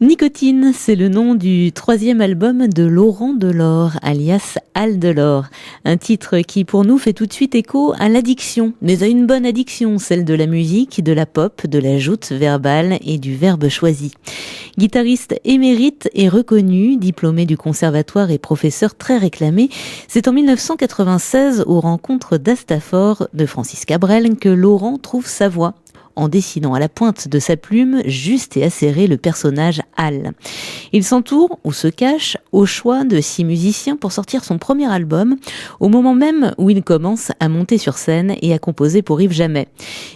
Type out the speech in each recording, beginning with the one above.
Nicotine, c'est le nom du troisième album de Laurent Delort, alias Al Delort. Un titre qui, pour nous, fait tout de suite écho à l'addiction, mais à une bonne addiction, celle de la musique, de la pop, de la joute verbale et du verbe choisi. Guitariste émérite et reconnu, diplômé du conservatoire et professeur très réclamé, c'est en 1996, aux rencontres d'Astafor de Francis Cabrel, que Laurent trouve sa voix, en dessinant à la pointe de sa plume, juste et acéré, le personnage Al. Il s'entoure, ou se cache, au choix de 6 musiciens pour sortir son premier album, au moment même où il commence à monter sur scène et à composer pour Yves Jamais.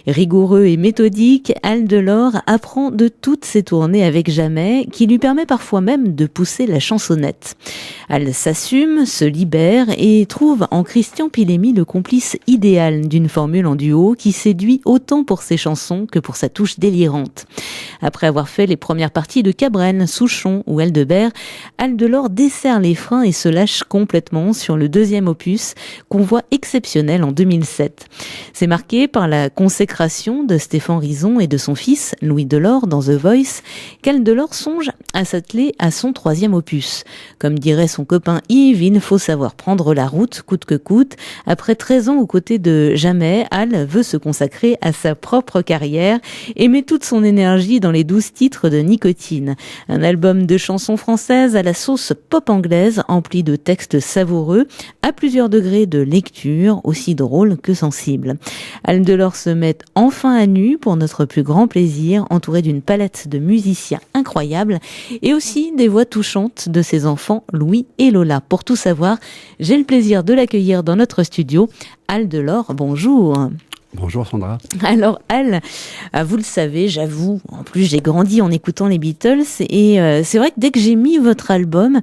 Rigoureux et méthodique, Al Delort apprend de toutes ses tournées avec Jamais, qui lui permet parfois même de pousser la chansonnette. Al s'assume, se libère et trouve en Christian Pilemi le complice idéal d'une formule en duo qui séduit autant pour ses chansons que pour sa touche délirante. Après avoir fait les premières parties de Cabrel, Souchon ou Aldebert, Al Delort desserre les freins et se lâche complètement sur le deuxième opus, Convoi exceptionnel en 2007. C'est marqué par la consécration de Stéphane Rizon et de son fils, Louis Delort, dans The Voice, qu'Al Delort songe à s'atteler à son troisième opus. Comme dirait son copain Yves, il faut savoir prendre la route, coûte que coûte. Après 13 ans aux côtés de Jamais, Al veut se consacrer à sa propre carrière et met toute son énergie dans les 12 titres de Nicotine. Un album de chansons françaises à la sauce pop anglaise, empli de textes savoureux, à plusieurs degrés de lecture, aussi drôle que sensible. Al Delort se met enfin à nu pour notre plus grand plaisir, entouré d'une palette de musiciens incroyables et aussi des voix touchantes de ses enfants Louis et Lola. Pour tout savoir, j'ai le plaisir de l'accueillir dans notre studio. Al Delort, bonjour. Bonjour Sandra. Alors Al, vous le savez, j'avoue, en plus j'ai grandi en écoutant les Beatles et c'est vrai que dès que j'ai mis votre album,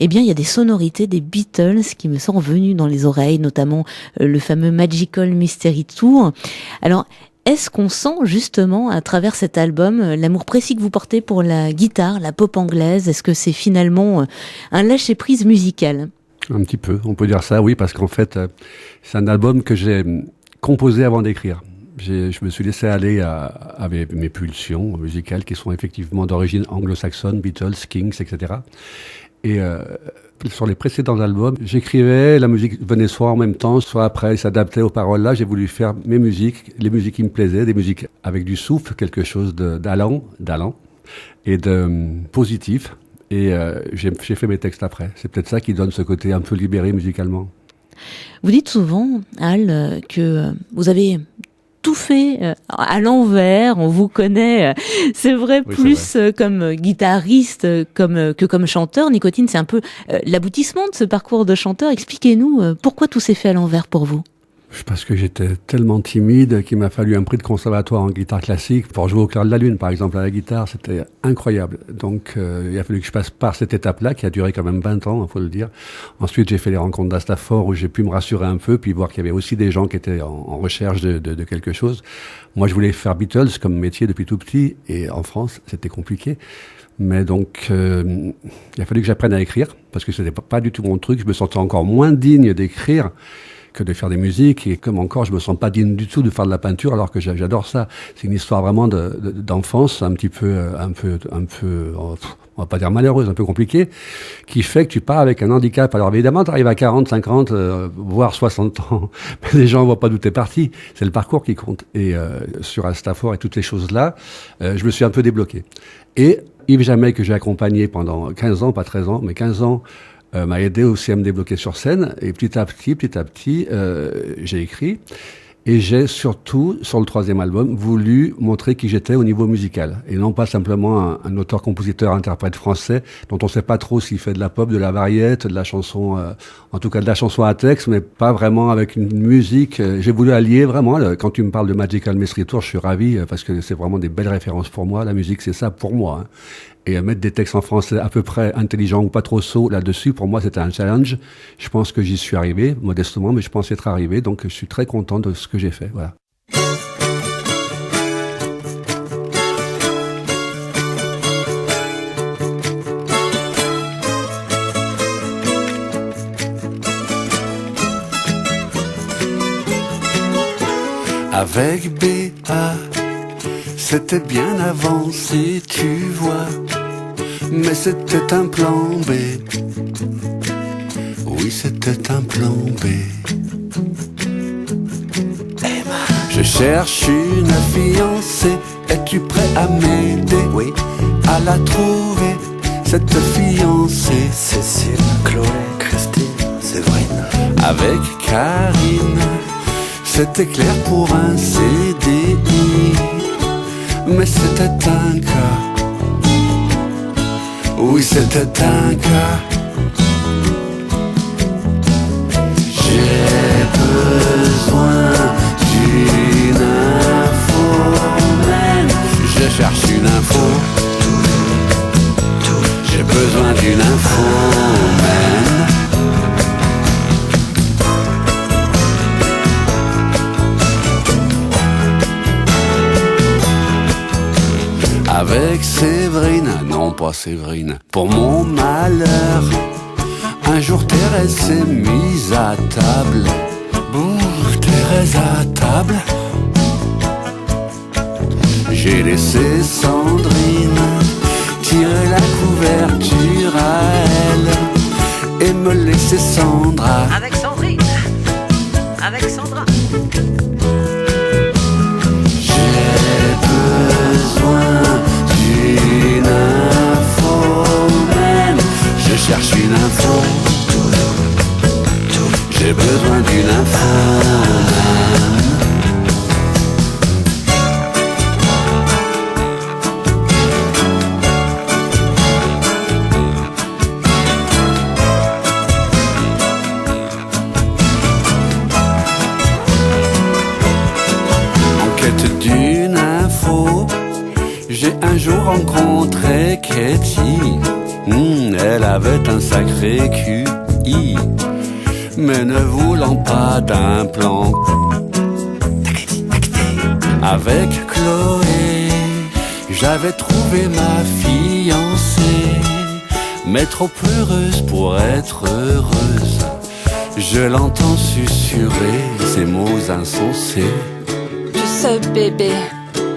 eh bien il y a des sonorités des Beatles qui me sont revenues dans les oreilles, notamment le fameux Magical Mystery Tour. Alors, est-ce qu'on sent justement à travers cet album l'amour précis que vous portez pour la guitare, la pop anglaise? Est-ce que c'est finalement un lâcher-prise musical? Un petit peu, on peut dire ça, oui, parce qu'en fait, c'est un album que j'ai composé avant d'écrire. Je me suis laissé aller à mes pulsions musicales qui sont effectivement d'origine anglo-saxonne, Beatles, Kings, etc. Et sur les précédents albums, j'écrivais, la musique venait soit en même temps, soit après, s'adaptait aux paroles. Là, j'ai voulu faire mes musiques, les musiques qui me plaisaient, des musiques avec du souffle, quelque chose d'allant et de positif. Et j'ai fait mes textes après. C'est peut-être ça qui donne ce côté un peu libéré musicalement. Vous dites souvent, Al, que vous avez tout fait à l'envers, on vous connaît, c'est vrai, oui, plus c'est vrai. Comme guitariste que comme chanteur. Nicotine, c'est un peu l'aboutissement de ce parcours de chanteur. Expliquez-nous pourquoi tout s'est fait à l'envers pour vous. Parce que j'étais tellement timide qu'il m'a fallu un prix de conservatoire en guitare classique pour jouer au clair de la lune, par exemple, à la guitare. C'était incroyable. Donc, il a fallu que je passe par cette étape-là, qui a duré quand même 20 ans, il faut le dire. Ensuite, j'ai fait les rencontres d'Astafor, où j'ai pu me rassurer un peu, puis voir qu'il y avait aussi des gens qui étaient en recherche de quelque chose. Moi, je voulais faire Beatles comme métier depuis tout petit, et en France, c'était compliqué. Mais donc, il a fallu que j'apprenne à écrire, parce que c'était pas du tout mon truc. Je me sentais encore moins digne d'écrire que de faire des musiques, et comme encore, je me sens pas digne du tout de faire de la peinture, alors que j'adore ça. C'est une histoire vraiment d'enfance, un peu, on va pas dire malheureuse, un peu compliquée, qui fait que tu pars avec un handicap. Alors évidemment, tu arrives à 40, 50, voire 60 ans, mais les gens voient pas d'où t'es parti. C'est le parcours qui compte. Et sur Astafor et toutes ces choses-là, je me suis un peu débloqué. Et Yves Jamais, que j'ai accompagné pendant 15 ans, pas 13 ans, mais 15 ans, m'a aidé aussi à me débloquer sur scène. Et petit à petit, j'ai écrit. Et j'ai surtout, sur le troisième album, voulu montrer qui j'étais au niveau musical. Et non pas simplement un auteur-compositeur-interprète français, dont on ne sait pas trop s'il fait de la pop, de la variété, de la chanson, en tout cas de la chanson à texte, mais pas vraiment avec une musique. J'ai voulu allier vraiment, quand tu me parles de Magical Mystery Tour, je suis ravi, parce que c'est vraiment des belles références pour moi. La musique, c'est ça pour moi, hein. Et mettre des textes en français à peu près intelligents ou pas trop sots là-dessus, pour moi, c'était un challenge. Je pense que j'y suis arrivé, modestement, mais je pense être arrivé. Donc, je suis très content de ce que j'ai fait. Voilà. Avec B.A., c'était bien avancé, tu vois. mais c'était un plan B. Oui, c'était un plan B. Je cherche une fiancée, es-tu prêt à m'aider? Oui. À la trouver, cette fiancée. Cécile, Chloé, Christine, Séverine. Avec Karine, c'était clair pour un CDI, mais c'était un cas. Oui, c'était un cas. J'ai besoin d'une info, man. Je cherche une info. J'ai besoin d'une info, man. Avec Séverine, non pas Séverine, pour mon malheur, un jour Thérèse s'est mise à table. Bon, Thérèse à table. J'ai laissé Sandrine tirer la couverture à elle et me laisser Sandra. Avec Sandrine, avec Sandra. J'ai besoin d'une info, man. Je cherche une info. J'ai besoin d'une info, man. D'une info, j'ai un jour rencontré Katie. Elle avait un sacré QI, mais ne voulant pas d'un plan. Avec Chloé, j'avais trouvé ma fiancée, mais trop heureuse pour être heureuse. Je l'entends susurrer ces mots insensés. Tu sais bébé,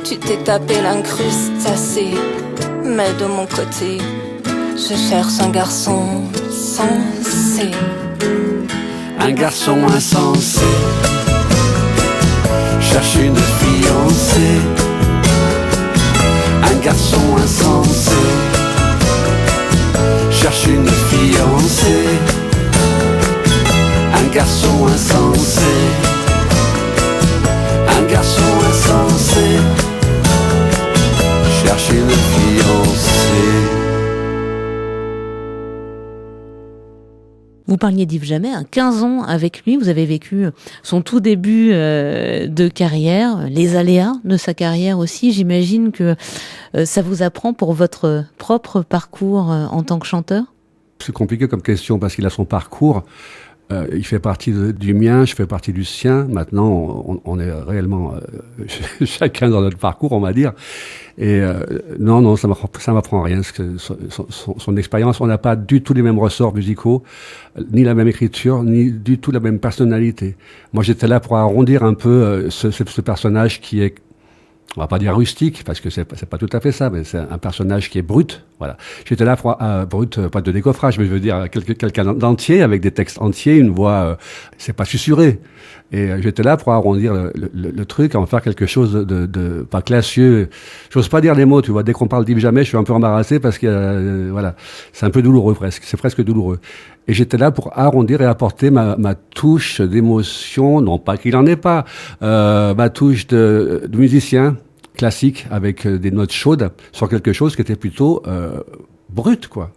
tu t'es tapé l'incrustacé, mais de mon côté, je cherche un garçon sensé. Un garçon insensé cherche une fiancée. Un garçon insensé cherche une fiancée. Un garçon insensé. Un garçon insensé cherche une fiancée. Vous parliez d'Yves Jammet, 15 ans avec lui, vous avez vécu son tout début de carrière, les aléas de sa carrière aussi. J'imagine que ça vous apprend pour votre propre parcours en tant que chanteur? C'est compliqué comme question parce qu'il a son parcours. Il fait partie du mien, je fais partie du sien. Maintenant, on est réellement chacun dans notre parcours, on va dire. Et non, ça m'apprend rien. Son expérience, on n'a pas du tout les mêmes ressorts musicaux, ni la même écriture, ni du tout la même personnalité. Moi, j'étais là pour arrondir un peu ce personnage qui est, on va pas dire rustique, parce que c'est pas tout à fait ça, mais c'est un personnage qui est brut, voilà. J'étais là pour, brut, pas de décoffrage, mais je veux dire, quelqu'un d'entier, avec des textes entiers, une voix, c'est pas susurré. Et j'étais là pour arrondir le truc, en faire quelque chose de pas classieux. J'ose pas dire les mots, tu vois. Dès qu'on parle d'Yves Jammet, je suis un peu embarrassé parce que, voilà. C'est un peu douloureux presque. C'est presque douloureux. Et j'étais là pour arrondir et apporter ma touche d'émotion, non pas qu'il en ait pas, ma touche de musicien classique avec des notes chaudes sur quelque chose qui était plutôt brut, quoi.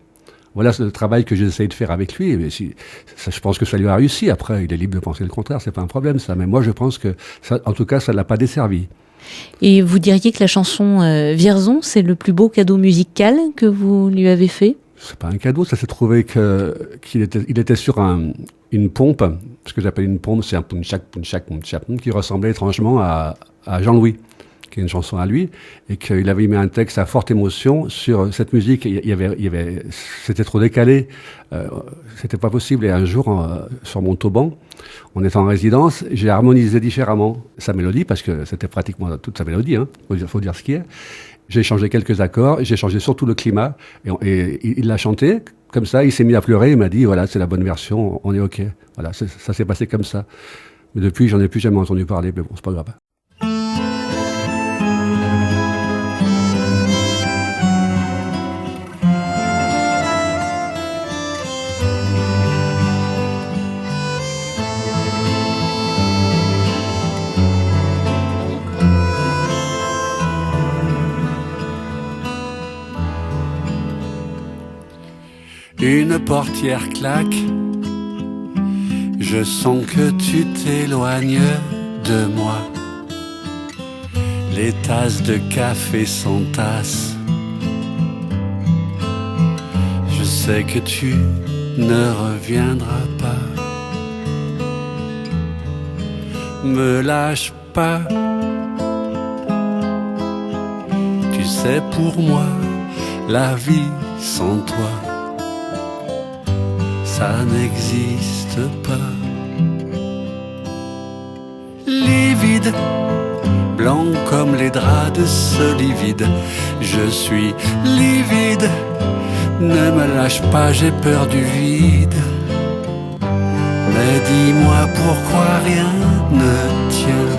Voilà le travail que j'essaye de faire avec lui. Mais je pense que ça lui a réussi. Après, il est libre de penser le contraire, c'est pas un problème ça. Mais moi, je pense que, en tout cas, ça l'a pas desservi. Et vous diriez que la chanson Vierzon, c'est le plus beau cadeau musical que vous lui avez fait? C'est pas un cadeau, ça s'est trouvé qu'il était sur une pompe, ce que j'appelle une pompe, c'est un punchak, qui ressemblait étrangement à Jean-Louis, qui est une chanson à lui, et qu'il avait mis un texte à forte émotion sur cette musique. C'était trop décalé, c'était pas possible. Et un jour, sur Montauban, on était en résidence, j'ai harmonisé différemment sa mélodie, parce que c'était pratiquement toute sa mélodie, hein, faut dire ce qui est. J'ai changé quelques accords, j'ai changé surtout le climat, et il l'a chanté comme ça, il s'est mis à pleurer, il m'a dit, voilà, c'est la bonne version, on est OK. Voilà, ça s'est passé comme ça. Mais depuis, j'en ai plus jamais entendu parler, mais bon, c'est pas grave. Une portière claque, je sens que tu t'éloignes de moi. Les tasses de café s'entassent. Je sais que tu ne reviendras pas. Me lâche pas. Tu sais, pour moi, la vie sans toi, ça n'existe pas. Livide, blanc comme les draps de ce livide, je suis livide. Ne me lâche pas, j'ai peur du vide. Mais dis-moi pourquoi rien ne tient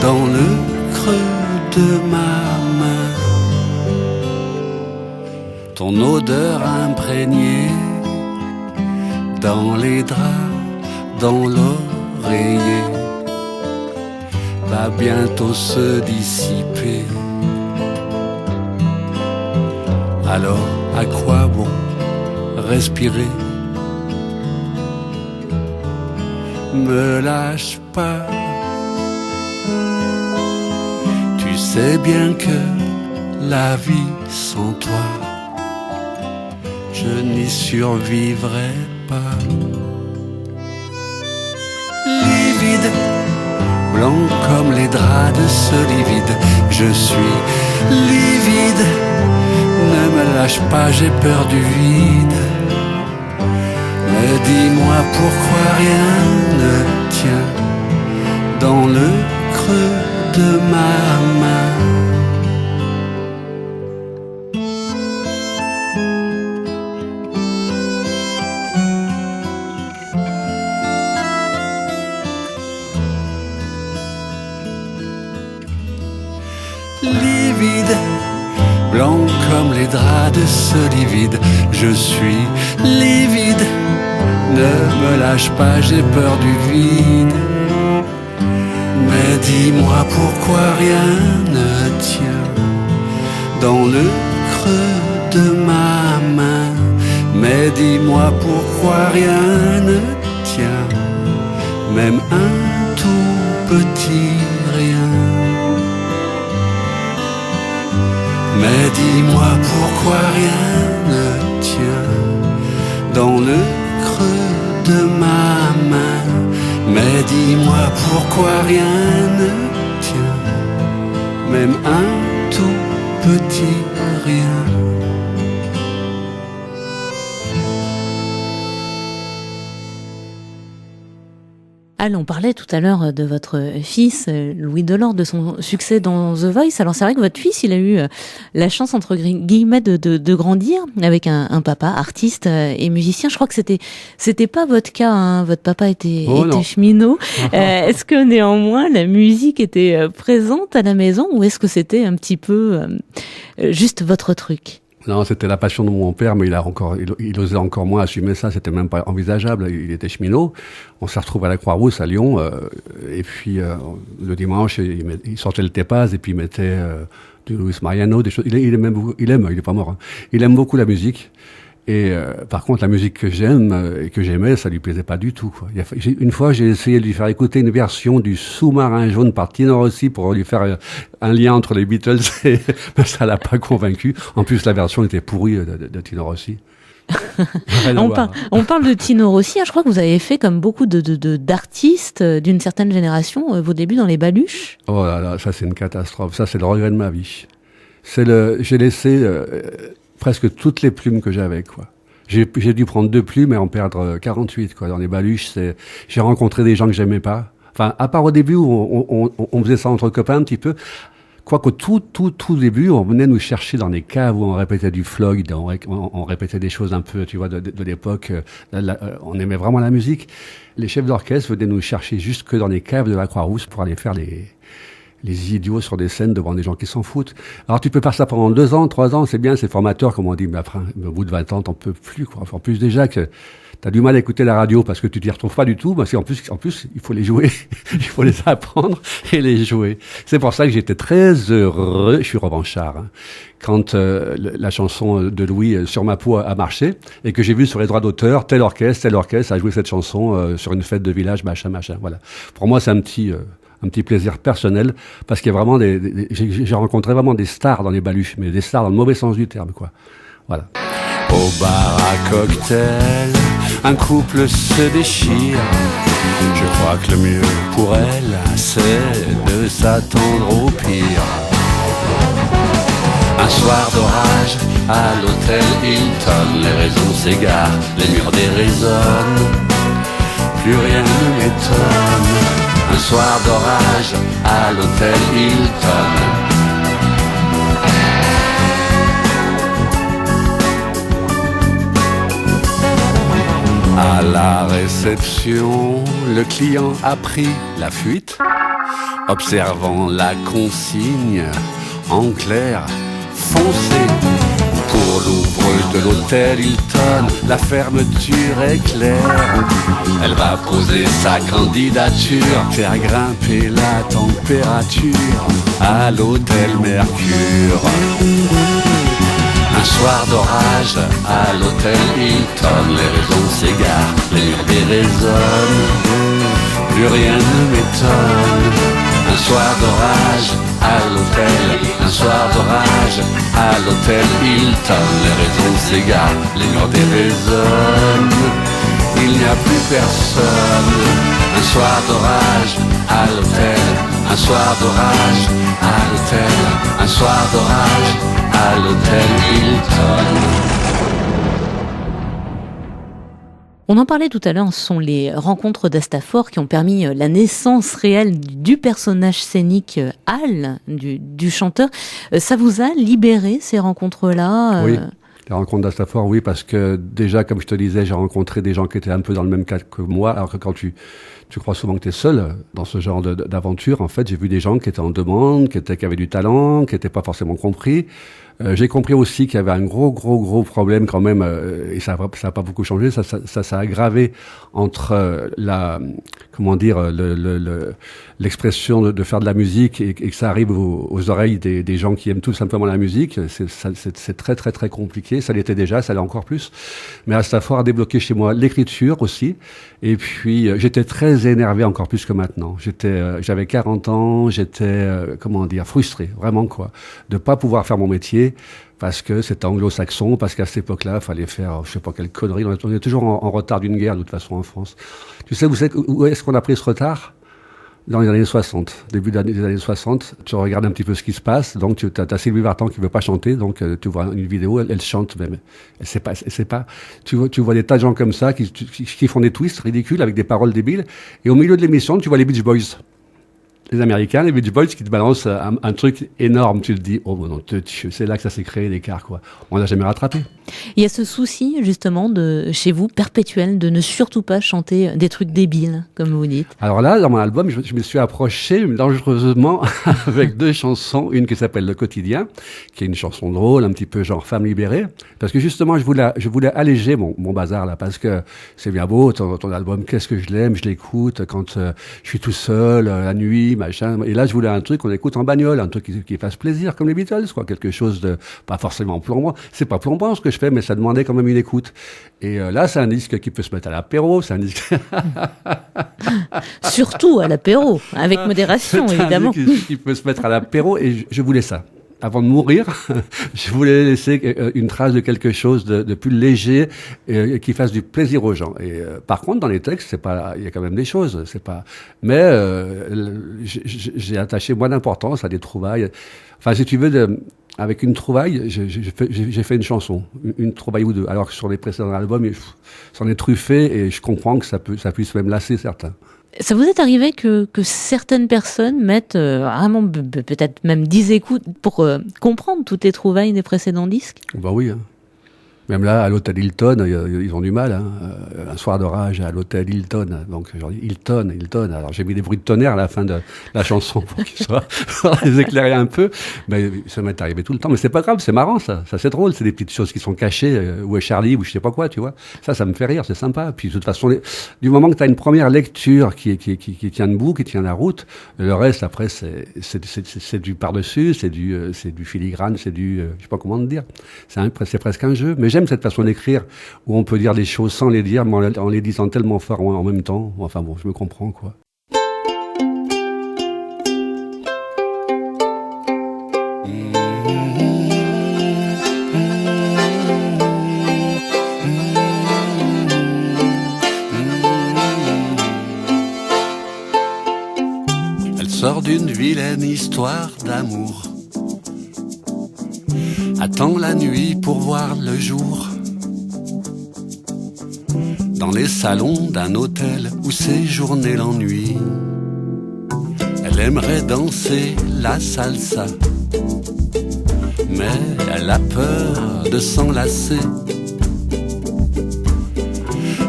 dans le creux de ma main. Ton odeur imprégnée dans les draps, dans l'oreiller, va bientôt se dissiper. Alors à quoi bon respirer? Me lâche pas. Tu sais bien que la vie sans toi, je n'y survivrai pas. Livide, blanc comme les draps de ce livide, je suis livide. Ne me lâche pas, j'ai peur du vide. Mais dis-moi pourquoi rien ne tient dans le creux de ma main. Livide, blanc comme les draps de ce livide, je suis livide. Ne me lâche pas, j'ai peur du vide. Mais dis-moi pourquoi rien ne tient dans le creux de ma main. Mais dis-moi pourquoi rien ne tient, même un tout petit rien. Mais dis-moi pourquoi rien ne tient dans le creux de ma main. Mais dis-moi pourquoi rien ne tient, même un tout petit rien. Al, on parlait tout à l'heure de votre fils, Louis Delort, de son succès dans The Voice. Alors c'est vrai que votre fils, il a eu la chance, entre guillemets, de grandir avec un papa artiste et musicien. Je crois que c'était pas votre cas, hein. Votre papa était cheminot. Est-ce que néanmoins la musique était présente à la maison, ou est-ce que c'était un petit peu juste votre truc? Non, c'était la passion de mon père, mais il osait encore moins assumer ça, c'était même pas envisageable. Il était cheminot. On s'est retrouvé à la Croix-Rousse à Lyon, et puis le dimanche, il sortait le Tépaz et puis il mettait du Luis Mariano, des choses. Il est pas mort, hein. Il aime beaucoup la musique. Et par contre, la musique que j'aime et que j'aimais, ça lui plaisait pas du tout, quoi. Une fois, j'ai essayé de lui faire écouter une version du Sous-marin jaune par Tino Rossi pour lui faire un lien entre les Beatles, et ça l'a pas convaincu. En plus, la version était pourrie de Tino Rossi. On parle de Tino Rossi, hein. Je crois que vous avez fait, comme beaucoup d'artistes d'une certaine génération, vos débuts dans les baluches. Oh là là, ça c'est une catastrophe. Ça c'est le regret de ma vie. J'ai laissé presque toutes les plumes que j'avais, quoi. J'ai dû prendre 2 plumes et en perdre 48, quoi. Dans les baluches, j'ai rencontré des gens que j'aimais pas. Enfin, à part au début où on faisait ça entre copains un petit peu. Quoiqu'au tout début, on venait nous chercher dans des caves où on répétait du Floyd, on répétait des choses un peu, tu vois, de l'époque. On aimait vraiment la musique. Les chefs d'orchestre venaient nous chercher jusque dans les caves de la Croix-Rousse pour aller faire les idiots sur des scènes devant des gens qui s'en foutent. Alors tu peux faire ça pendant 2 ans, 3 ans, c'est bien, c'est formateur, comme on dit, mais après, au bout de 20 ans, t'en peux plus, quoi. En plus déjà que t'as du mal à écouter la radio parce que tu t'y retrouves pas du tout, parce qu'en plus, il faut les jouer, il faut les apprendre et les jouer. C'est pour ça que j'étais très heureux, je suis revanchard, hein, quand la chanson de Louis Sur ma peau a marché et que j'ai vu sur les droits d'auteur tel orchestre a joué cette chanson sur une fête de village, machin, voilà. Pour moi, c'est un petit plaisir personnel parce qu'il y a vraiment j'ai rencontré vraiment des stars dans les baluches, mais des stars dans le mauvais sens du terme, quoi. Voilà. Au bar à cocktail, un couple se déchire. Je crois que le mieux pour elle, c'est de s'attendre au pire. Un soir d'orage, à l'hôtel Hilton, les raisons s'égarent, les murs déraisonnent, plus rien ne m'étonne. Un soir d'orage, à l'hôtel Hilton. À la réception, le client a pris la fuite, observant la consigne, en clair, foncez. Pour l'ouvreuse de l'hôtel Hilton, la fermeture est claire. Elle va poser sa candidature, faire grimper la température à l'hôtel Mercure. Un soir d'orage, à l'hôtel Hilton, les raisons s'égarent, les murs déraisonnent, plus rien ne m'étonne. Un soir d'orage, à l'hôtel, un soir d'orage, à l'hôtel Hilton, les raisons s'égarent, les murs déraisonnent, il n'y a plus personne. Un soir d'orage, à l'hôtel, un soir d'orage, à l'hôtel, un soir d'orage, à l'hôtel Hilton. On en parlait tout à l'heure, ce sont les rencontres d'Astafor qui ont permis la naissance réelle du personnage scénique Al, du chanteur. Ça vous a libéré, ces rencontres-là? Oui, la rencontre d'Astafor, oui, parce que déjà, comme je te disais, j'ai rencontré des gens qui étaient un peu dans le même cas que moi, alors que quand tu crois souvent que tu es seul dans ce genre d'aventure. En fait, j'ai vu des gens qui étaient en demande, qui avaient du talent, qui n'étaient pas forcément compris. J'ai compris aussi qu'il y avait un gros problème quand même, et ça a pas beaucoup changé. Ça a aggravé entre l'expression de faire de la musique et que ça arrive aux oreilles des gens qui aiment tout simplement la musique. C'est très compliqué. Ça l'était déjà, ça l'est encore plus. Mais Astafor a débloqué chez moi l'écriture aussi. Et puis j'étais très énervé encore plus que maintenant. J'avais 40 ans, j'étais frustré, vraiment quoi, de pas pouvoir faire mon métier. Parce que c'était anglo-saxon, parce qu'à cette époque-là, il fallait faire, je sais pas quelle connerie. On est toujours en retard d'une guerre, de toute façon, en France. Tu sais, où est-ce qu'on a pris ce retard? Dans les années 60, début des années 60, tu regardes un petit peu ce qui se passe. Donc, tu as Sylvie Vartan qui veut pas chanter. Donc, tu vois une vidéo, elle chante, mais c'est pas, tu vois des tas de gens comme ça qui font des twists ridicules avec des paroles débiles. Et au milieu de l'émission, tu vois les Beach Boys. Les Américains, les Beach Boys qui te balancent un truc énorme. Tu te dis, oh mon Dieu, c'est là que ça s'est créé l'écart, quoi. On n'a jamais rattrapé. Il y a ce souci, justement, chez vous, perpétuel, de ne surtout pas chanter des trucs débiles, comme vous dites. Alors là, dans mon album, je me suis approché dangereusement avec 2 chansons. Une qui s'appelle Le Quotidien, qui est une chanson drôle, un petit peu genre femme libérée. Parce que justement, je voulais alléger mon bazar, là. Parce que c'est bien beau, ton album, qu'est-ce que je l'aime, je l'écoute quand je suis tout seul, la nuit, machin. Et là, je voulais un truc qu'on écoute en bagnole, un truc qui fasse plaisir, comme les Beatles, quoi. Quelque chose de, pas forcément plombant. C'est pas plombant ce que je fais, mais ça demandait quand même une écoute. Et là, c'est un disque qui peut se mettre à l'apéro, c'est un disque... Surtout à l'apéro, avec modération, évidemment. C'est un disque qui peut se mettre à l'apéro, et je voulais ça. Avant de mourir, je voulais laisser une trace de quelque chose de plus léger qui fasse du plaisir aux gens. Et par contre, dans les textes, il y a quand même des choses. Mais j'ai attaché moins d'importance à des trouvailles. Enfin, si tu veux, avec une trouvaille, j'ai fait une chanson, une trouvaille ou 2. Alors que sur les précédents albums, c'en est truffé et je comprends que ça puisse même lasser certains. Ça vous est arrivé que certaines personnes mettent vraiment peut-être même 10 écoutes pour comprendre toutes les trouvailles des précédents disques? Bah oui, hein. Même là, à l'hôtel Hilton, ils ont du mal. Hein. Un soir d'orage à l'hôtel Hilton. Donc, je leur dis Hilton. Alors, j'ai mis des bruits de tonnerre à la fin de la chanson pour qu'ils soient, pour les éclairer un peu. Mais ça m'est arrivé tout le temps. Mais c'est pas grave, c'est marrant, ça. Ça, c'est drôle. C'est des petites choses qui sont cachées. Où est Charlie, ou je sais pas quoi, tu vois. Ça me fait rire, c'est sympa. Puis, de toute façon, du moment que tu as une première lecture qui tient debout, qui tient la route, le reste, après, c'est du par-dessus, c'est du filigrane, je sais pas comment te dire. C'est presque un jeu. Mais j'aime cette façon d'écrire où on peut dire des choses sans les dire, mais en les disant tellement fort en même temps. Enfin bon, je me comprends, quoi. Elle sort d'une vilaine histoire d'amour, attend la nuit pour voir le jour, dans les salons d'un hôtel où séjournait l'ennui. Elle aimerait danser la salsa, mais elle a peur de s'enlacer.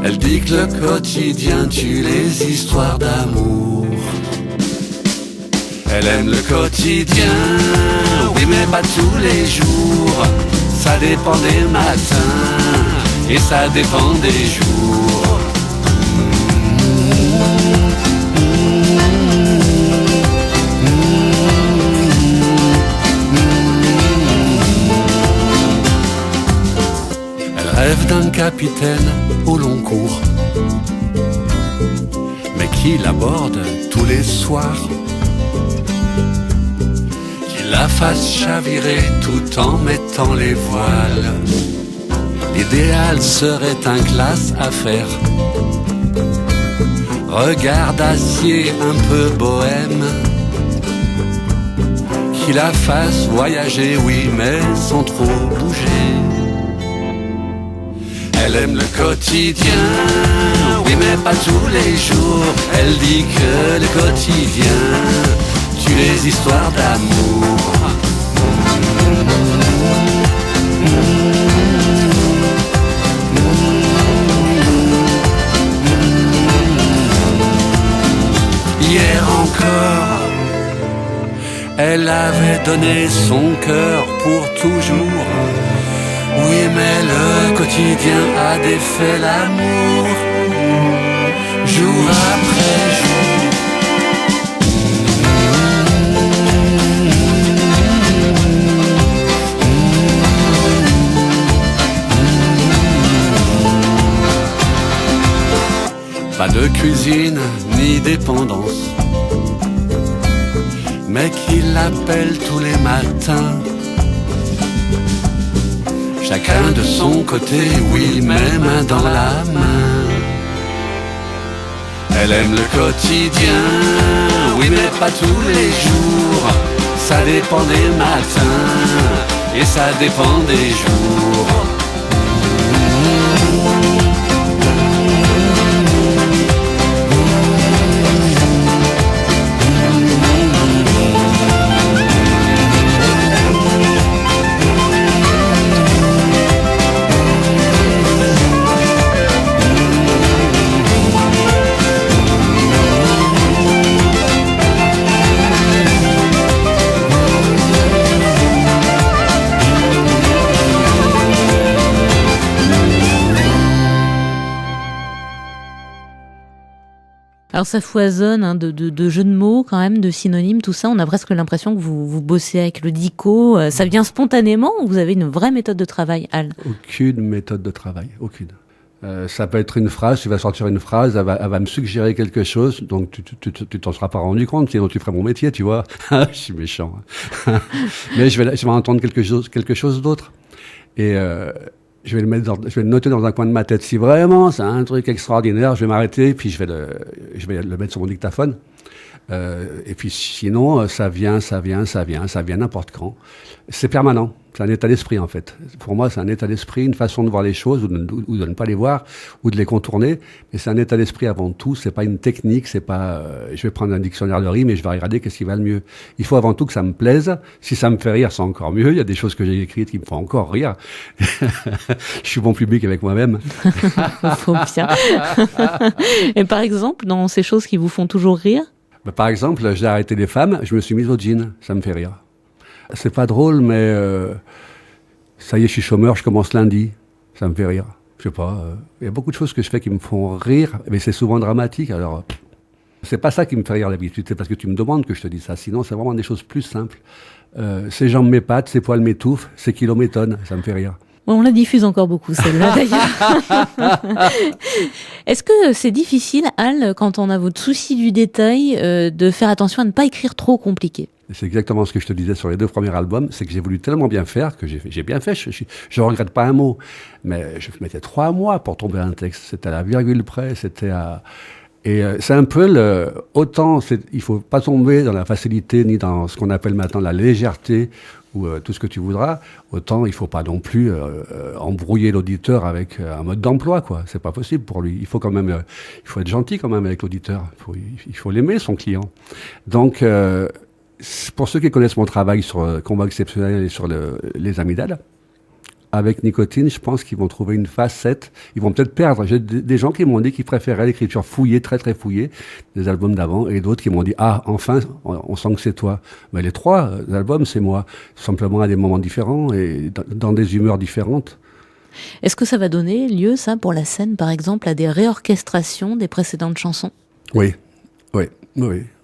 Elle dit que le quotidien tue les histoires d'amour. Elle aime le quotidien, oui mais pas tous les jours. Ça dépend des matins et ça dépend des jours. Elle rêve d'un capitaine au long cours, mais qui l'aborde tous les soirs, la fasse chavirer tout en mettant les voiles. L'idéal serait un classe à faire, regard d'acier un peu bohème, qui la fasse voyager, oui, mais sans trop bouger. Elle aime le quotidien, oui, mais pas tous les jours. Elle dit que le quotidien tue les histoires d'amour. Hier encore, elle avait donné son cœur pour toujours. Oui, mais le quotidien a défait l'amour, jour après jour. Pas de cuisine ni dépendance, mais qui l'appelle tous les matins. Chacun de son côté, oui, mais main dans la main. Elle aime le quotidien, oui, mais pas tous les jours. Ça dépend des matins et ça dépend des jours. Alors ça foisonne hein, de jeux de mots quand même, de synonymes, tout ça. On a presque l'impression que vous bossez avec le dico. Ça vient spontanément ou vous avez une vraie méthode de travail, Al? Aucune méthode de travail, aucune. Ça peut être une phrase, tu vas sortir une phrase, elle va me suggérer quelque chose, donc tu t'en seras pas rendu compte, sinon tu ferais mon métier, tu vois. Je suis méchant. Mais je vais entendre quelque chose d'autre. Et je vais le noter dans un coin de ma tête. Si vraiment c'est un truc extraordinaire, je vais m'arrêter, puis je vais le mettre sur mon dictaphone. Et puis sinon, ça vient n'importe quand. C'est permanent. C'est un état d'esprit, en fait. Pour moi, c'est un état d'esprit, une façon de voir les choses, ou de ne pas les voir, ou de les contourner. Mais c'est un état d'esprit avant tout. C'est pas une technique, c'est pas, je vais prendre un dictionnaire de rime et je vais regarder qu'est-ce qui va le mieux. Il faut avant tout que ça me plaise. Si ça me fait rire, c'est encore mieux. Il y a des choses que j'ai écrites qui me font encore rire. Je suis bon public avec moi-même. Faut bien. Et par exemple, dans ces choses qui vous font toujours rire? Par exemple, j'ai arrêté les femmes, je me suis mis au jean. Ça me fait rire. C'est pas drôle, mais ça y est, je suis chômeur, je commence lundi. Ça me fait rire. Je sais pas. Il y a beaucoup de choses que je fais qui me font rire, mais c'est souvent dramatique. Alors, c'est pas ça qui me fait rire d'habitude. C'est parce que tu me demandes que je te dis ça. Sinon, c'est vraiment des choses plus simples. Ces jambes m'épatent, ces poils m'étouffent, ces kilos m'étonnent. Ça me fait rire. On la diffuse encore beaucoup, celle-là, d'ailleurs. Est-ce que c'est difficile, Al, quand on a votre souci du détail, de faire attention à ne pas écrire trop compliqué? C'est exactement ce que je te disais sur les 2 premiers albums, c'est que j'ai voulu tellement bien faire que j'ai bien fait. Je regrette pas un mot, mais je mettais 3 mois pour tomber un texte. C'était à la virgule près, c'est un peu il faut pas tomber dans la facilité ni dans ce qu'on appelle maintenant la légèreté ou tout ce que tu voudras. Autant il faut pas non plus embrouiller l'auditeur avec un mode d'emploi, quoi. C'est pas possible pour lui. Il faut quand même, il faut être gentil quand même avec l'auditeur. Il faut l'aimer, son client. Donc pour ceux qui connaissent mon travail sur Combat exceptionnel et sur les amygdales, avec Nicotine, je pense qu'ils vont trouver une facette. Ils vont peut-être perdre. J'ai des gens qui m'ont dit qu'ils préféraient l'écriture fouillée, très très fouillée, des albums d'avant, et d'autres qui m'ont dit enfin, on sent que c'est toi. Mais les 3 albums, c'est moi, simplement à des moments différents et dans des humeurs différentes. Est-ce que ça va donner lieu, ça, pour la scène, par exemple, à des réorchestrations des précédentes chansons? Oui.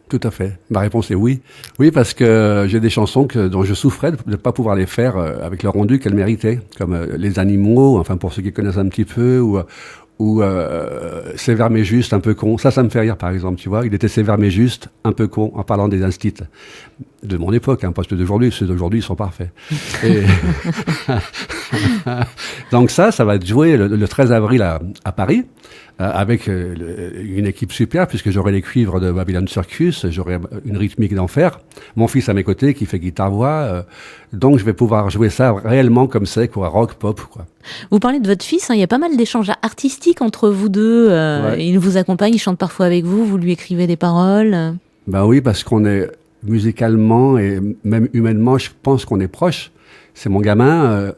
Tout à fait. Ma réponse est oui. Oui, parce que j'ai des chansons dont je souffrais de ne pas pouvoir les faire avec le rendu qu'elles méritaient, comme Les Animaux, enfin pour ceux qui connaissent un petit peu, ou sévère mais juste, un peu con. Ça me fait rire, par exemple, tu vois. Il était sévère mais juste, un peu con, en parlant des instits de mon époque, parce que d'aujourd'hui, ceux d'aujourd'hui, ils sont parfaits. Et donc ça va être joué le 13 avril à Paris, avec une équipe super, puisque j'aurai les cuivres de Babylon Circus, j'aurai une rythmique d'enfer, mon fils à mes côtés qui fait guitare-voix, donc je vais pouvoir jouer ça réellement comme c'est, quoi, rock, pop, quoi. Vous parlez de votre fils, il y a pas mal d'échanges artistiques entre vous deux, Ouais. il vous accompagne, il chante parfois avec vous, vous lui écrivez des paroles. Ben oui, parce qu'on est musicalement et même humainement, je pense qu'on est proches. C'est mon gamin,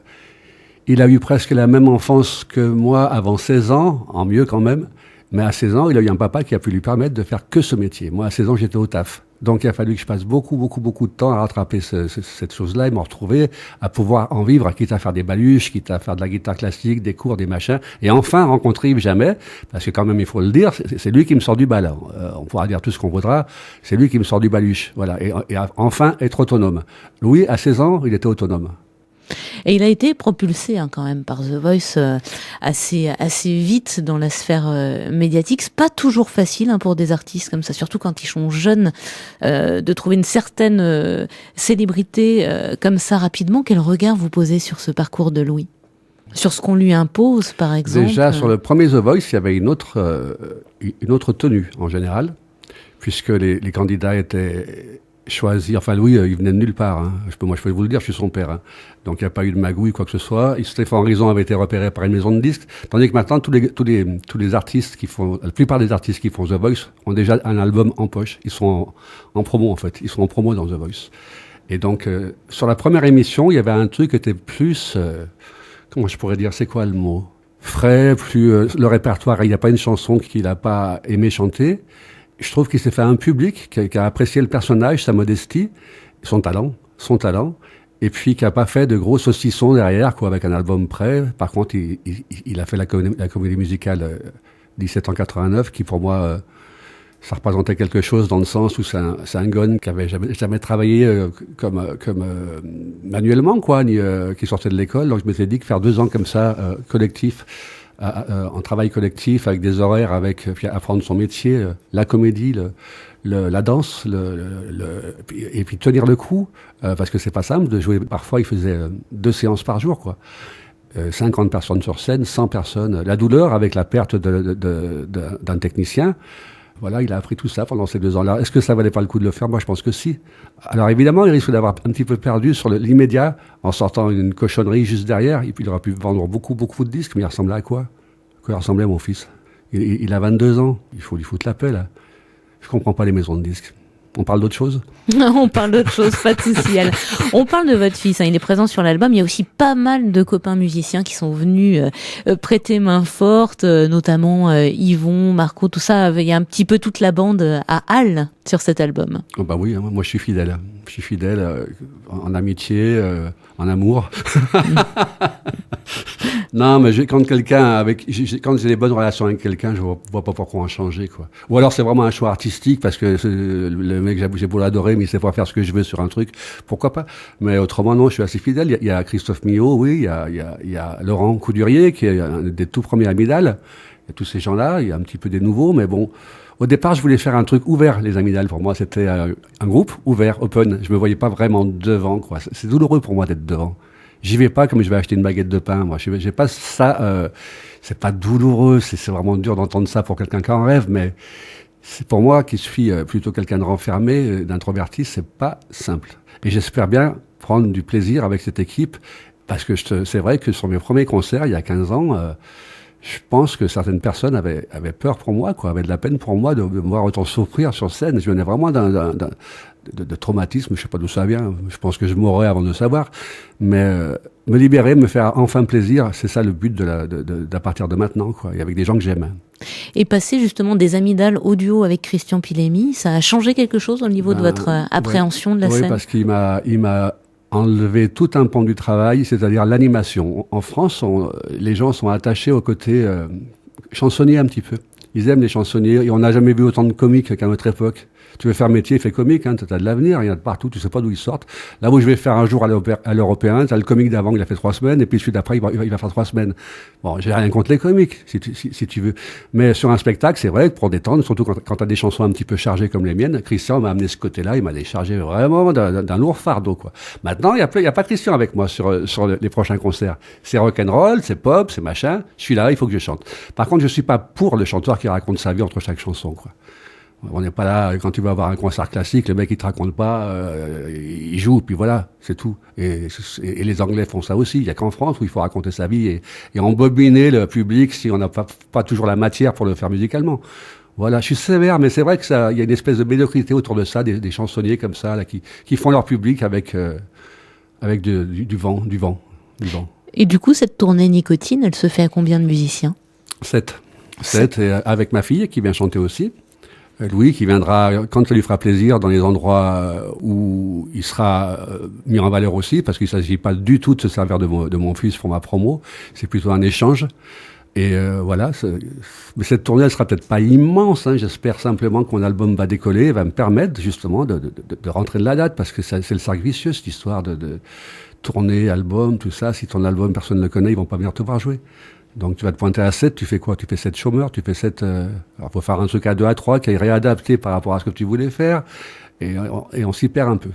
il a eu presque la même enfance que moi avant 16 ans, en mieux quand même. Mais à 16 ans, il a eu un papa qui a pu lui permettre de faire que ce métier. Moi, à 16 ans, j'étais au taf. Donc, il a fallu que je passe beaucoup de temps à rattraper cette chose-là et me retrouver à pouvoir en vivre, quitte à faire des baluches, quitte à faire de la guitare classique, des cours, des machins. Et enfin, rencontrer Yves Jamais, parce que quand même, il faut le dire, c'est lui qui me sort du bal. On pourra dire tout ce qu'on voudra, c'est lui qui me sort du baluche. Voilà. Et enfin, être autonome. Louis, à 16 ans, il était autonome. Et il a été propulsé quand même par The Voice assez vite dans la sphère médiatique. C'est pas toujours facile pour des artistes comme ça, surtout quand ils sont jeunes, de trouver une certaine célébrité comme ça rapidement. Quel regard vous posez sur ce parcours de Louis ? Sur ce qu'on lui impose, par exemple? Déjà, sur le premier The Voice, il y avait une autre tenue, en général, puisque les candidats étaient choisis. Enfin, Louis, il venait de nulle part. Hein. Moi, je peux vous le dire, je suis son père. Hein. Donc, il n'y a pas eu de magouille, quoi que ce soit. Stéphane Rizon avait été repéré par une maison de disques. Tandis que maintenant, tous les artistes la plupart des artistes qui font The Voice ont déjà un album en poche. Ils sont en promo, en fait. Ils sont en promo dans The Voice. Et donc, sur la première émission, il y avait un truc qui était plus, comment je pourrais dire, c'est quoi le mot? Frais, plus, le répertoire. Il n'y a pas une chanson qu'il n'a pas aimé chanter. Je trouve qu'il s'est fait un public qui a apprécié le personnage, sa modestie, son talent, et puis qui a pas fait de gros saucissons derrière, quoi, avec un album prêt. Par contre, il a fait la comédie musicale 1789, qui pour moi, ça représentait quelque chose dans le sens où c'est un gun qui avait jamais travaillé comme manuellement, quoi, ni qui sortait de l'école. Donc je m'étais dit que faire 2 ans comme ça, collectif, en travail collectif, avec des horaires, puis apprendre son métier, la comédie, la danse, et puis tenir le coup, parce que c'est pas simple de jouer. Parfois, il faisait 2 séances par jour, quoi. 50 personnes sur scène, 100 personnes. La douleur avec la perte d'un technicien, Voilà, il a appris tout ça pendant ces 2 ans-là. Est-ce que ça valait pas le coup de le faire? Moi, je pense que si. Alors évidemment, il risque d'avoir un petit peu perdu sur l'immédiat en sortant une cochonnerie juste derrière. Et puis il aurait pu vendre beaucoup de disques, mais il ressemblait à quoi? Il ressemblait à mon fils. Il a 22 ans. Il faut lui foutre la paix, là. Je comprends pas les maisons de disques. On parle d'autre chose? On parle d'autre chose, pas de souci. On parle de votre fils, hein, il est présent sur l'album. Il y a aussi pas mal de copains musiciens qui sont venus prêter main forte, notamment Yvon, Marco, tout ça. Il y a un petit peu toute la bande à Halle sur cet album. Oh bah oui, moi je suis fidèle. Je suis fidèle en amitié, en amour. Non, mais quand j'ai des bonnes relations avec quelqu'un, je vois pas pourquoi en changer, quoi. Ou alors c'est vraiment un choix artistique parce que le mec, j'ai beau l'adorer, mais il sait pas faire ce que je veux sur un truc. Pourquoi pas? Mais autrement, non, je suis assez fidèle. Il y a Christophe Millot, oui, il y a Laurent Coudurier, qui est un des tout premiers Amygdales. Il y a tous ces gens-là, il y a un petit peu des nouveaux, mais bon. Au départ, je voulais faire un truc ouvert, les Amygdales. Pour moi, c'était un groupe ouvert, open. Je me voyais pas vraiment devant, quoi. C'est douloureux pour moi d'être devant. J'y vais pas comme je vais acheter une baguette de pain. Moi, j'ai pas ça. C'est pas douloureux. C'est vraiment dur d'entendre ça pour quelqu'un qui en rêve, mais c'est pour moi qui suis plutôt quelqu'un de renfermé, d'introverti. C'est pas simple. Et j'espère bien prendre du plaisir avec cette équipe, parce que c'est vrai que sur mes premiers concerts, il y a 15 ans. Je pense que certaines personnes avaient peur pour moi, quoi, avaient de la peine pour moi de me voir autant souffrir sur scène. Je venais vraiment de traumatisme, je sais pas d'où ça vient. Je pense que je mourrais avant de le savoir. Mais me libérer, me faire enfin plaisir, c'est ça le but d'à partir de maintenant, quoi, et avec des gens que j'aime. Et passer justement des Amygdales audio avec Christian Pilemi, ça a changé quelque chose au niveau de votre appréhension de la scène? Oui, parce qu'il m'a enlever tout un pan du travail, c'est-à-dire l'animation. En France, les gens sont attachés au côté chansonnier un petit peu. Ils aiment les chansonniers, et on n'a jamais vu autant de comiques qu'à notre époque. Tu veux faire métier, fais comique, hein, t'as de l'avenir, il y en a de partout, tu sais pas d'où ils sortent. Là où je vais faire un jour à l'Européen, t'as le comique d'avant, il a fait 3 semaines, et puis celui d'après, il va faire 3 semaines. Bon, j'ai rien contre les comiques, si tu veux. Mais sur un spectacle, c'est vrai que pour détendre, surtout quand t'as des chansons un petit peu chargées comme les miennes, Christian m'a amené ce côté-là, il m'a déchargé vraiment d'un lourd fardeau, quoi. Maintenant, il y a pas Christian avec moi sur les prochains concerts. C'est rock'n'roll, c'est pop, c'est machin. Je suis là, il faut que je chante. Par contre, je suis pas pour le chanteur qui raconte sa vie entre chaque chanson, quoi. On n'est pas là, quand tu vas avoir un concert classique, le mec il te raconte pas, il joue, puis voilà, c'est tout. Et les Anglais font ça aussi. Il y a qu'en France où il faut raconter sa vie et embobiner le public si on n'a pas toujours la matière pour le faire musicalement. Voilà, je suis sévère, mais c'est vrai que il y a une espèce de médiocrité autour de ça, des chansonniers comme ça, là, qui font leur public avec du vent. Et du coup, cette tournée Nicotine, elle se fait à combien de musiciens? 7, et avec ma fille qui vient chanter aussi. Louis qui viendra quand ça lui fera plaisir dans les endroits où il sera mis en valeur aussi, parce qu'il ne s'agit pas du tout de se servir de mon fils pour ma promo, c'est plutôt un échange. Et voilà, mais cette tournée elle sera peut-être pas immense, hein, j'espère simplement que mon album va décoller et va me permettre justement de rentrer de la date, parce que c'est le cercle vicieux cette histoire de tourner, album, tout ça. Si ton album personne ne le connaît, ils vont pas venir te voir jouer. Donc tu vas te pointer à 7, tu fais quoi? Tu fais 7 chômeurs, tu fais 7... alors faut faire un truc à 2, à 3 qui est réadapté par rapport à ce que tu voulais faire, et on s'y perd un peu.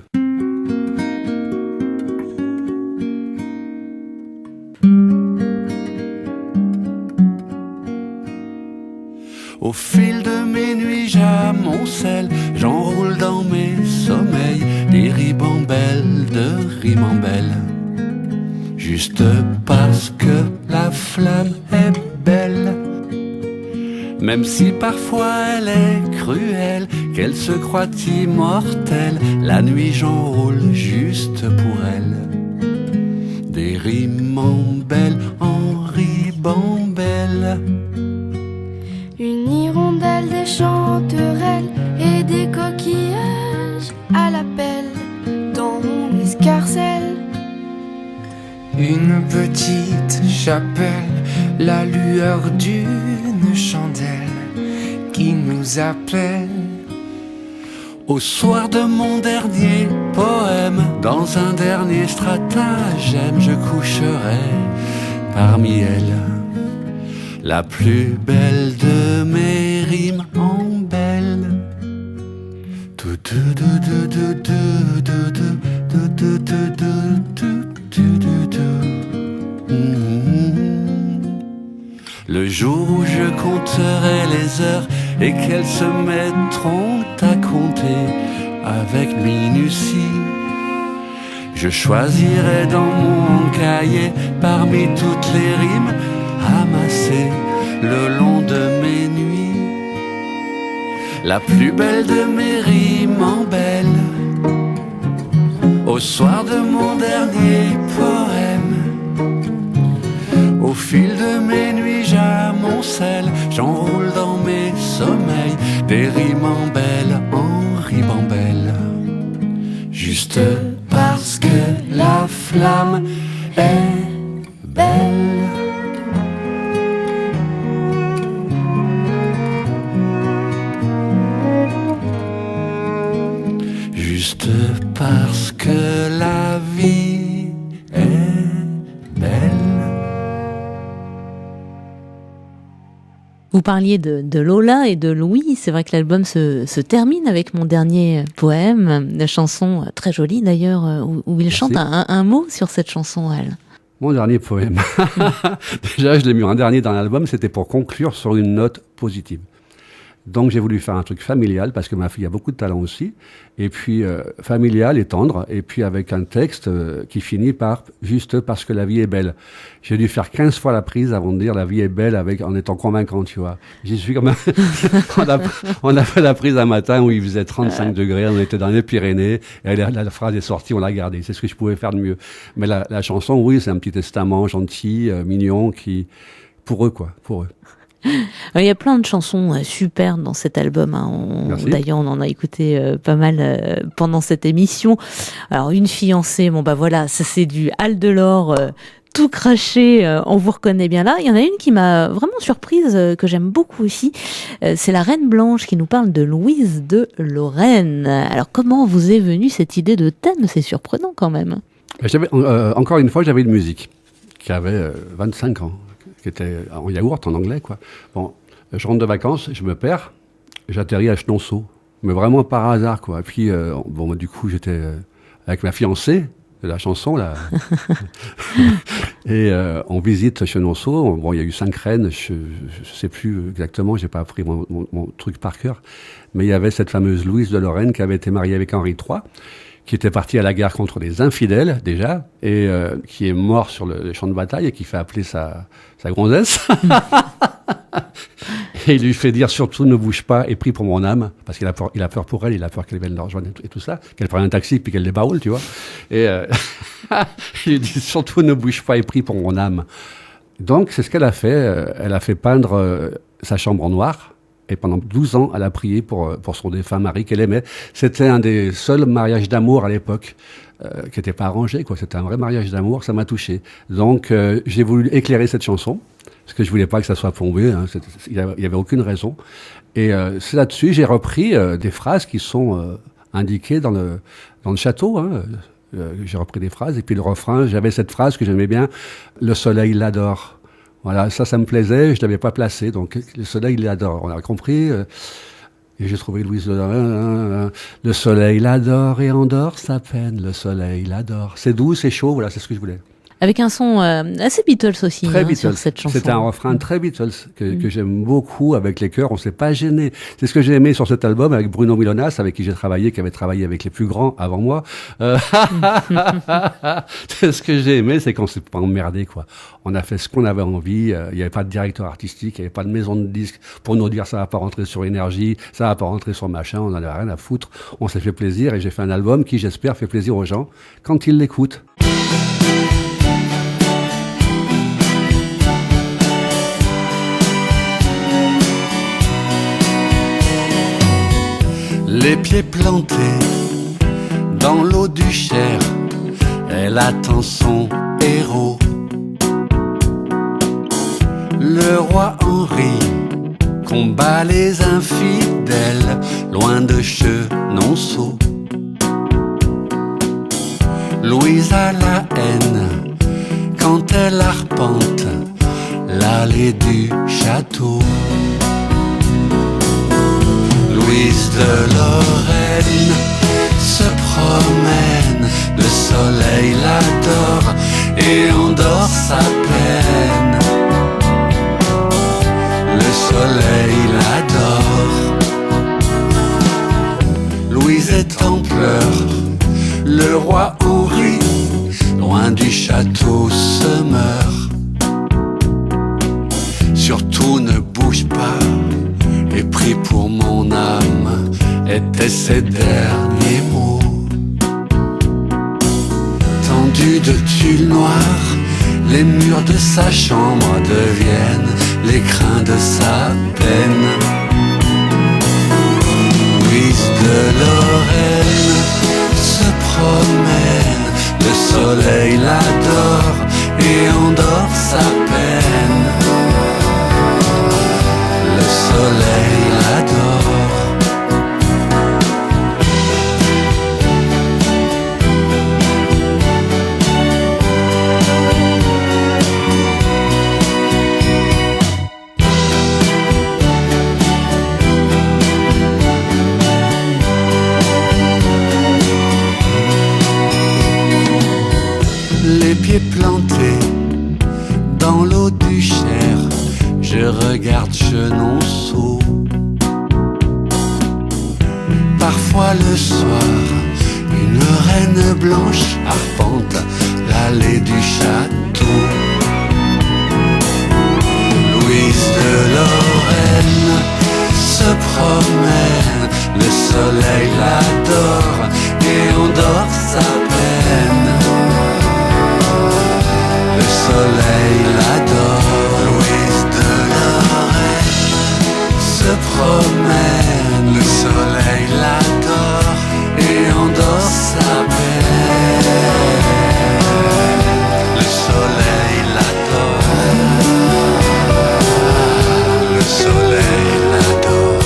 Au fil de mes nuits j'amoncelle, j'enroule dans mes sommeils des ribambelles de rimambelles. Juste parce que la flamme est belle, même si parfois elle est cruelle, qu'elle se croit immortelle, la nuit j'enroule juste pour elle des rimambelles en ribambelles. Une hirondelle, des chanterelles et des coquillages à la pelle dans mon escarcelle. Une petite chapelle, la lueur d'une chandelle qui nous appelle. Au soir de mon dernier poème, dans un dernier stratagème, je coucherai parmi elles, la plus belle de mes rimes en belle. Le jour où je compterai les heures et qu'elles se mettront à compter avec minutie. Je choisirai dans mon cahier parmi toutes les rimes amassées le long de mes nuits, la plus belle de mes rimes en belle, au soir de mon dernier poème. Au fil de mes nuits j'amoncelle, j'enroule dans mes sommeils des rimes en belle, en ribambelle. Juste parce que la flamme est belle. Juste parce que la vie est belle. Vous parliez de Lola et de Louis. C'est vrai que l'album se termine avec mon dernier poème, une chanson très jolie d'ailleurs, où il chante un mot sur cette chanson, Al. Mon dernier poème. Déjà, je l'ai mis en dernier dans l'album, c'était pour conclure sur une note positive. Donc j'ai voulu faire un truc familial, parce que ma fille a beaucoup de talent aussi, et puis familial et tendre, et puis avec un texte qui finit par « juste parce que la vie est belle ». J'ai dû faire 15 fois la prise avant de dire « la vie est belle » en étant convaincant, tu vois. J'y suis quand même... on a fait la prise un matin où il faisait 35 degrés, on était dans les Pyrénées, et la phrase est sortie, on l'a gardée. C'est ce que je pouvais faire de mieux. Mais la chanson, oui, c'est un petit testament gentil, mignon, pour eux, quoi, pour eux. Il y a plein de chansons super dans cet album. D'ailleurs, on en a écouté pas mal pendant cette émission. Alors, Une fiancée, bon bah voilà, ça c'est du Al Delort, tout craché, on vous reconnaît bien là. Il y en a une qui m'a vraiment surprise, que j'aime beaucoup aussi. C'est La Reine Blanche qui nous parle de Louise de Lorraine. Alors, comment vous est venue cette idée de thème? C'est surprenant quand même. Encore une fois, j'avais une musique qui avait 25 ans. Qui était en yaourt, en anglais, quoi. Bon, je rentre de vacances, je me perds, j'atterris à Chenonceau. Mais vraiment par hasard, quoi. Et puis, du coup, j'étais avec ma fiancée de la chanson, là. Et on visite Chenonceau. Bon, il y a eu 5 reines, je sais plus exactement, j'ai pas appris mon truc par cœur. Mais il y avait cette fameuse Louise de Lorraine qui avait été mariée avec Henri III, qui était parti à la guerre contre les infidèles, déjà, et qui est mort sur le champ de bataille et qui fait appeler sa gonzesse. Et il lui fait dire, surtout ne bouge pas et prie pour mon âme, parce qu'il a peur pour elle, il a peur qu'elle vienne le rejoindre et tout ça, qu'elle prenne un taxi puis qu'elle débaroule, tu vois. Et il lui dit, surtout ne bouge pas et prie pour mon âme. Donc, c'est ce qu'elle a fait. Elle a fait peindre sa chambre en noir. Et pendant 12 ans, elle a prié pour son défunt mari qu'elle aimait. C'était un des seuls mariages d'amour à l'époque qui n'était pas arrangé, quoi. C'était un vrai mariage d'amour, ça m'a touché. Donc, j'ai voulu éclairer cette chanson, parce que je voulais pas que ça soit plombé, hein. Il y avait aucune raison. Et c'est là-dessus, j'ai repris des phrases qui sont indiquées dans le château, hein. J'ai repris des phrases, et puis le refrain, j'avais cette phrase que j'aimais bien, « Le soleil l'adore ». Voilà, ça me plaisait, je l'avais pas placé, donc le soleil l'adore, on a compris. Et j'ai trouvé Louise de Lorraine, le soleil l'adore et endort sa peine, le soleil l'adore. C'est doux, c'est chaud, voilà, c'est ce que je voulais. Avec un son assez Beatles aussi, très Beatles. Sur cette chanson. C'est un refrain très Beatles que j'aime beaucoup avec les chœurs. On s'est pas gêné. C'est ce que j'ai aimé sur cet album avec Bruno Milonas, avec qui j'ai travaillé, qui avait travaillé avec les plus grands avant moi. C'est ce que j'ai aimé, c'est qu'on s'est pas emmerdé, quoi. On a fait ce qu'on avait envie. Il y avait pas de directeur artistique, il y avait pas de maison de disques pour nous dire ça va pas rentrer sur Énergie, ça va pas rentrer sur machin. On en avait rien à foutre. On s'est fait plaisir et j'ai fait un album qui, j'espère, fait plaisir aux gens quand ils l'écoutent. Les pieds plantés dans l'eau du Cher, elle attend son héros. Le roi Henri combat les infidèles loin de Chenonceau. Louise a la haine quand elle arpente l'allée du château. Louise de Lorraine se promène, le soleil l'adore et endort sa peine. Le soleil l'adore se meurt. Surtout ne bouge pas, et prie pour mon âme, étaient ses derniers mots. Tendu de tulle noire, les murs de sa chambre deviennent l'écrin de sa peine. Louise de Lorraine se promène, le soleil l'adore et endort sa peine. Le soleil l'adore. Les pieds plantés dans l'eau du Cher, je regarde Chenonceau. Parfois le soir, une reine blanche arpente l'allée du château. Louise de Lorraine se promène, le soleil l'adore et endort sa peine. Le soleil l'adore, Louise de Lorraine se promène, le soleil l'adore et endort sa peine. Le soleil l'adore, le soleil l'adore.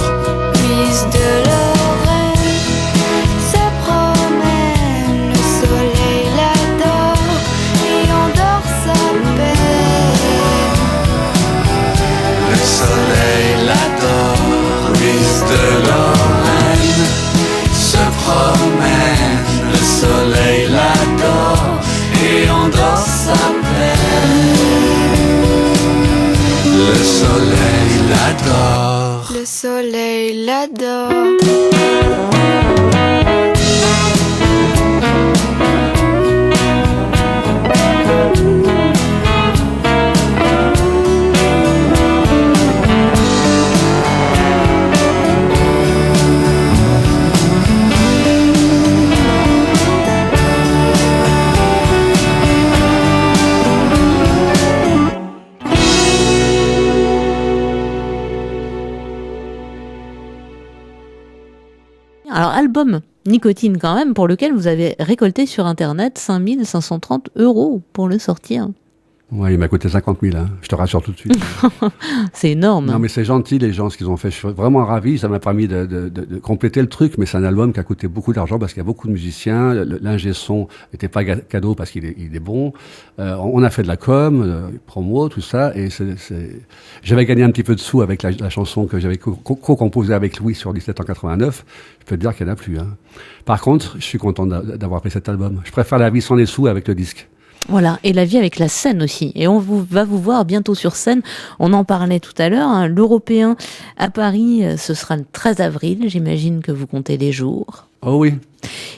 Louise de Lorraine se promène, le soleil l'adore et endort sa peine. Le soleil l'adore, Louise de Lorraine se promène, le soleil l'adore et endort sa peine. Le soleil l'adore. Le soleil l'adore. Alors, album Nicotine quand même, pour lequel vous avez récolté sur Internet 5 530 € pour le sortir. Ouais, il m'a coûté 50 000, hein. Je te rassure tout de suite. C'est énorme. Non, mais c'est gentil, les gens, ce qu'ils ont fait. Je suis vraiment ravi. Ça m'a permis de compléter le truc, mais c'est un album qui a coûté beaucoup d'argent parce qu'il y a beaucoup de musiciens. L'ingé son n'était pas cadeau parce qu'il est bon. On a fait de la com, promo, tout ça. Et j'avais gagné un petit peu de sous avec la chanson que j'avais co-composée avec Louis sur 1789. Je peux te dire qu'il n'y en a plus, hein. Par contre, je suis content d'avoir pris cet album. Je préfère la vie sans les sous avec le disque. Voilà, et la vie avec la scène aussi. Et on va vous voir bientôt sur scène. On en parlait tout à l'heure, hein. L'Européen à Paris, ce sera le 13 avril. J'imagine que vous comptez les jours. Oh oui.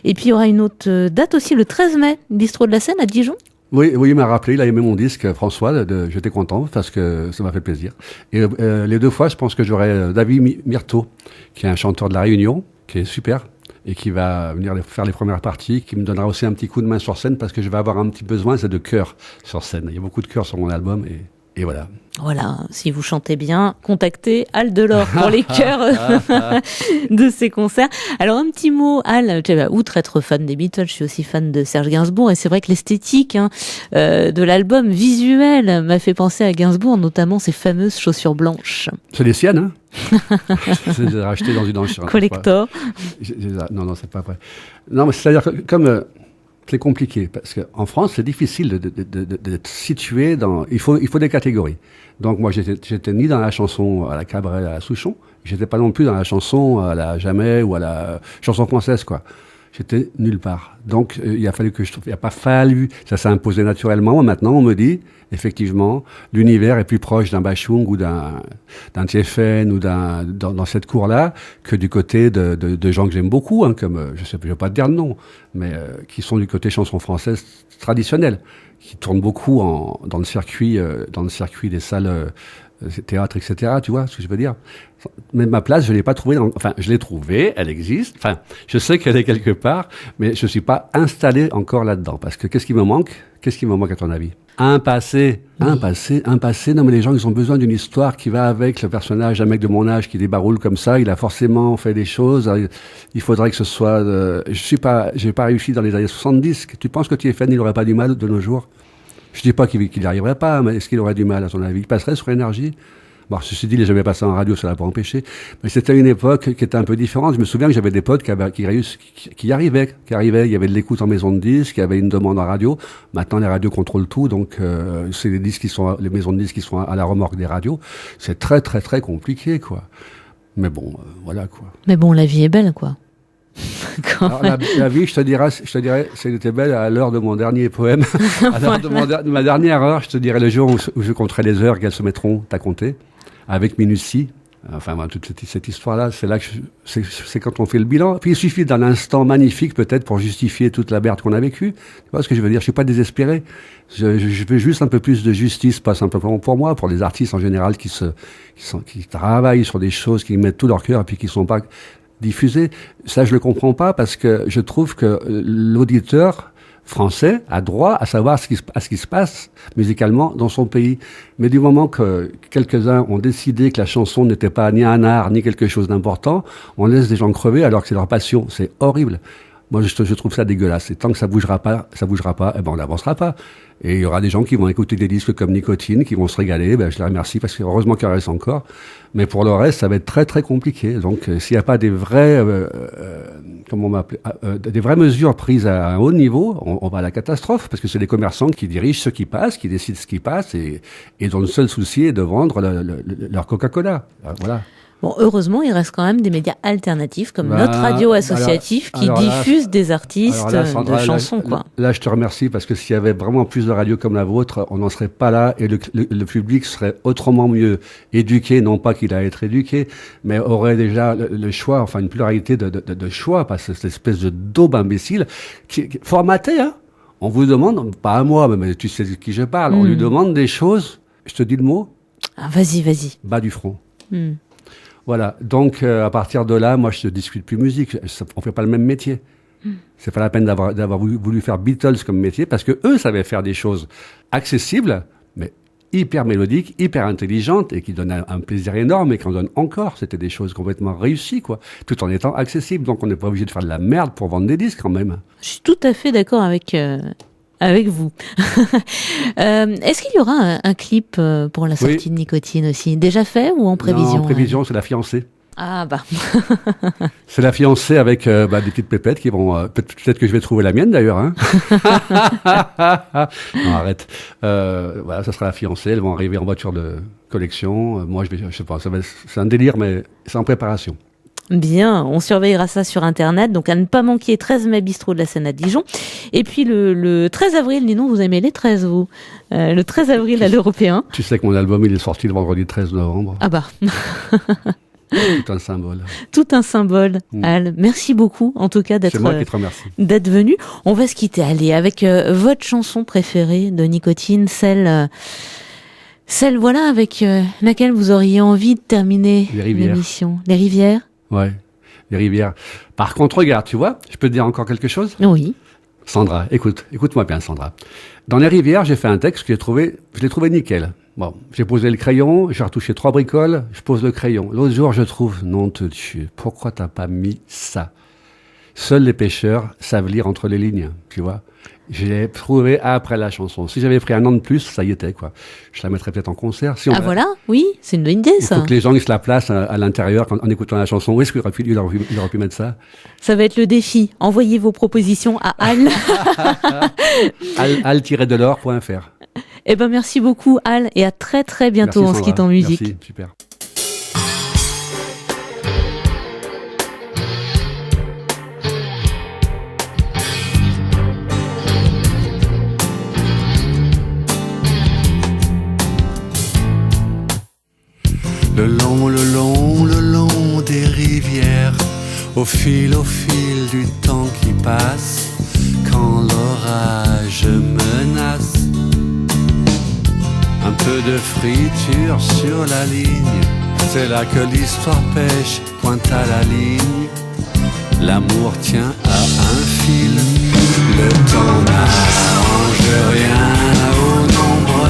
Et puis il y aura une autre date aussi, le 13 mai, Bistrot de la Seine à Dijon. Oui, il m'a rappelé, il a aimé mon disque, François, j'étais content parce que ça m'a fait plaisir. Et les deux fois, je pense que j'aurai David Myrto, qui est un chanteur de La Réunion, qui est super, et qui va venir faire les premières parties, qui me donnera aussi un petit coup de main sur scène parce que je vais avoir un petit besoin, c'est de chœur sur scène. Il y a beaucoup de chœurs sur mon album et voilà. Voilà, si vous chantez bien, contactez Al Delort pour les chœurs de ces concerts. Alors un petit mot, Al, outre être fan des Beatles, je suis aussi fan de Serge Gainsbourg et c'est vrai que l'esthétique de l'album visuel m'a fait penser à Gainsbourg, notamment ses fameuses chaussures blanches. C'est les siennes, hein? Je les ai rachetées dans une enchère. Collector. Non, c'est pas vrai. Non, mais c'est-à-dire que comme c'est compliqué parce qu'en France, c'est difficile d'être situé dans. Il faut des catégories. Donc moi, j'étais ni dans la chanson à la Cabrel, à la Souchon. J'étais pas non plus dans la chanson à la Jamais ou à la chanson française, quoi. J'étais nulle part. Donc il a fallu il a pas fallu. Ça s'est imposé naturellement. Maintenant, on me dit effectivement, l'univers est plus proche d'un Bachung ou d'un Tiefen ou dans cette cour-là que du côté de gens que j'aime beaucoup, hein, comme je vais pas te dire de nom, mais qui sont du côté chanson française traditionnelle, qui tourne beaucoup dans le circuit des salles théâtre, etc. Tu vois ce que je veux dire? Mais ma place, je l'ai pas trouvée. Enfin, je l'ai trouvée, elle existe. Enfin, je sais qu'elle est quelque part, mais je suis pas installé encore là-dedans. Parce que qu'est-ce qui me manque à ton avis? Un passé. Non, mais les gens, ils ont besoin d'une histoire qui va avec le personnage. Un mec de mon âge qui débaroule comme ça, il a forcément fait des choses. Il faudrait que ce soit. J'ai pas réussi dans les années 70. Tu penses que TFN, il aurait pas du mal de nos jours? Je dis pas qu'il n'y arriverait pas, mais est-ce qu'il aurait du mal à ton avis? Il passerait sur énergie? Bon, ceci dit, il n'est jamais passé en radio, ça l'a pas empêché. Mais c'était une époque qui était un peu différente. Je me souviens que j'avais des potes qui arrivaient. Il y avait de l'écoute en maison de disques, il y avait une demande en radio. Maintenant, les radios contrôlent tout, donc c'est les maisons de disques qui sont à la remorque des radios. C'est très, très, très compliqué, quoi. Mais bon, voilà, quoi. Mais bon, la vie est belle, quoi. Alors, la vie, je te dirais, c'était belle à l'heure de mon dernier poème. À l'heure de ma dernière heure, je te dirais le jour où je compterai les heures qu'elles se mettront à compter, avec minutie. Enfin, toute cette histoire-là, c'est là que c'est quand on fait le bilan. Puis il suffit d'un instant magnifique, peut-être, pour justifier toute la merde qu'on a vécue. Tu vois ce que je veux dire? Je suis pas désespéré. Je veux juste un peu plus de justice, pas simplement pour moi, pour les artistes en général qui travaillent sur des choses, qui mettent tout leur cœur et puis qui sont pas diffusé. Ça, je le comprends pas parce que je trouve que l'auditeur français a droit à savoir ce qui se passe musicalement dans son pays. Mais du moment que quelques-uns ont décidé que la chanson n'était pas ni un art, ni quelque chose d'important, on laisse des gens crever alors que c'est leur passion. C'est horrible. Moi, je trouve ça dégueulasse. Et tant que ça bougera pas, eh ben, on n'avancera pas. Et il y aura des gens qui vont écouter des disques comme Nicotine, qui vont se régaler. Ben, je les remercie parce que heureusement qu'il reste encore. Mais pour le reste, ça va être très, très compliqué. Donc, s'il n'y a pas des vrais, des vraies mesures prises à un haut niveau, on va à la catastrophe parce que c'est les commerçants qui dirigent ce qui passe, qui décident ce qui passe et dont le seul souci est de vendre leur Coca-Cola. Voilà. Bon, heureusement, il reste quand même des médias alternatifs comme notre radio associative qui diffuse des artistes de chansons, quoi. Là, je te remercie parce que s'il y avait vraiment plus de radios comme la vôtre, on n'en serait pas là et le public serait autrement mieux éduqué, non pas qu'il a à être éduqué, mais aurait déjà le choix, enfin une pluralité de choix, pas cette espèce de daube imbécile qui formaté, hein. On vous demande, pas à moi, mais tu sais de qui je parle, on lui demande des choses, je te dis le mot? Ah, vas-y. Bas du front. Voilà. Donc, à partir de là, moi, je ne discute plus musique. On fait pas le même métier. C'est pas la peine d'avoir voulu faire Beatles comme métier parce que eux savaient faire des choses accessibles, mais hyper mélodiques, hyper intelligentes et qui donnent un plaisir énorme et qui en donnent encore. C'était des choses complètement réussies, quoi. Tout en étant accessibles. Donc, on n'est pas obligé de faire de la merde pour vendre des disques, quand même. Je suis tout à fait d'accord avec vous. Est-ce qu'il y aura un clip pour la sortie de Nicotine aussi? Déjà fait ou en prévision? Non, en prévision, c'est la fiancée. Ah bah. C'est la fiancée avec des petites pépettes qui vont... peut-être que je vais trouver la mienne d'ailleurs. Hein. Non, arrête. Voilà, ça sera la fiancée. Elles vont arriver en voiture de collection. Moi, je sais pas, c'est un délire, mais c'est en préparation. Bien, on surveillera ça sur Internet, donc à ne pas manquer 13 mai bistrot de la Seine à Dijon. Et puis le 13 avril, dis donc, vous aimez les 13, vous le 13 avril à l'Européen. Tu sais que mon album, il est sorti le vendredi 13 novembre. Ah bah. Tout un symbole. Tout un symbole, Al. Merci beaucoup, en tout cas, C'est moi qui te remercie. D'être venu. On va se quitter, allez, avec votre chanson préférée de Nicotine, celle voilà, avec laquelle vous auriez envie de terminer l'émission. Les rivières. Ouais, les rivières. Par contre, regarde, tu vois, je peux te dire encore quelque chose? Oui. Sandra, écoute-moi bien, Sandra. Dans les rivières, j'ai fait un texte que je l'ai trouvé nickel. Bon, j'ai posé le crayon, j'ai retouché 3 bricoles, je pose le crayon. L'autre jour, je trouve, non te tue, pourquoi t'as pas mis ça? Seuls les pêcheurs savent lire entre les lignes, tu vois. Je l'ai trouvé après la chanson. Si j'avais pris un an de plus, ça y était, quoi. Je la mettrais peut-être en concert. Voilà, oui, c'est une bonne idée, ça. Il faut que les gens ils se la placent à l'intérieur en écoutant la chanson. Où est-ce qu'il aurait pu mettre ça? Ça va être le défi. Envoyez vos propositions à Al. al-delor.fr. Eh ben, merci beaucoup, Al, et à très très bientôt. Merci, en ski en musique. Merci, super. Le long des rivières, au fil du temps qui passe, quand l'orage menace, un peu de friture sur la ligne. C'est là que l'histoire pêche, pointe à la ligne. L'amour tient à un fil. Le temps n'arrange rien au nombre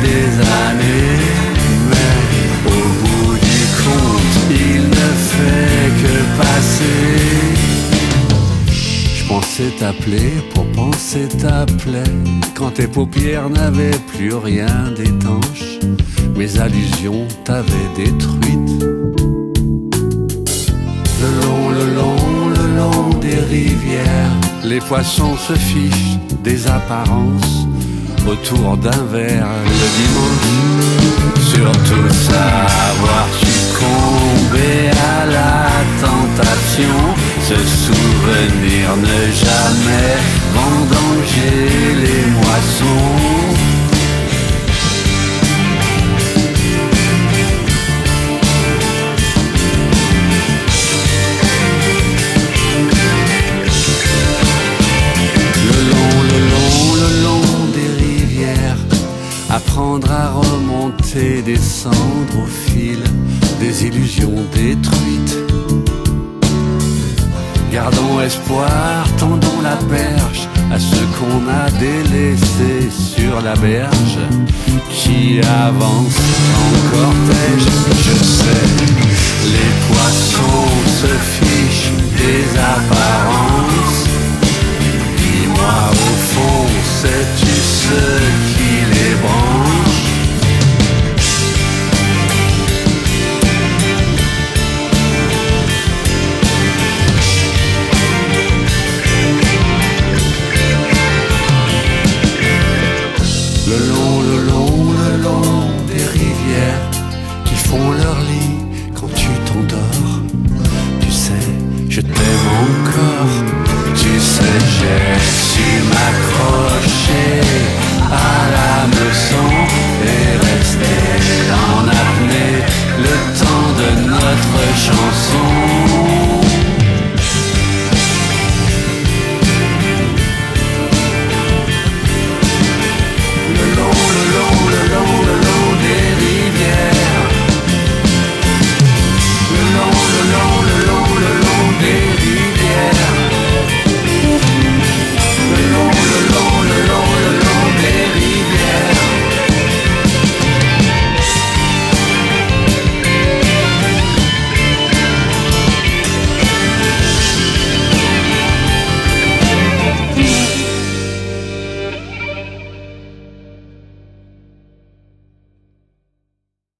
des années, mais au bout du compte, il ne fait que passer. Je pensais t'appeler pour penser ta plaie, quand tes paupières n'avaient plus rien d'étanche. Mes allusions t'avaient détruite. Le long des rivières, les poissons se fichent des apparences autour d'un verre le dimanche. Surtout savoir succomber à la tentation, se souvenir, ne jamais vendanger les moissons. Apprendre à remonter, descendre au fil des illusions détruites. Gardons espoir, tendons la perche à ceux qu'on a délaissés sur la berge, qui avancent en cortège. Je sais, les poissons se fichent des apparences. Dis-moi au fond, sais-tu ce qui les branche? Le long des rivières qui font leur lit quand tu t'endors. Tu sais, je t'aime encore. Tu sais, j'ai su m'accrocher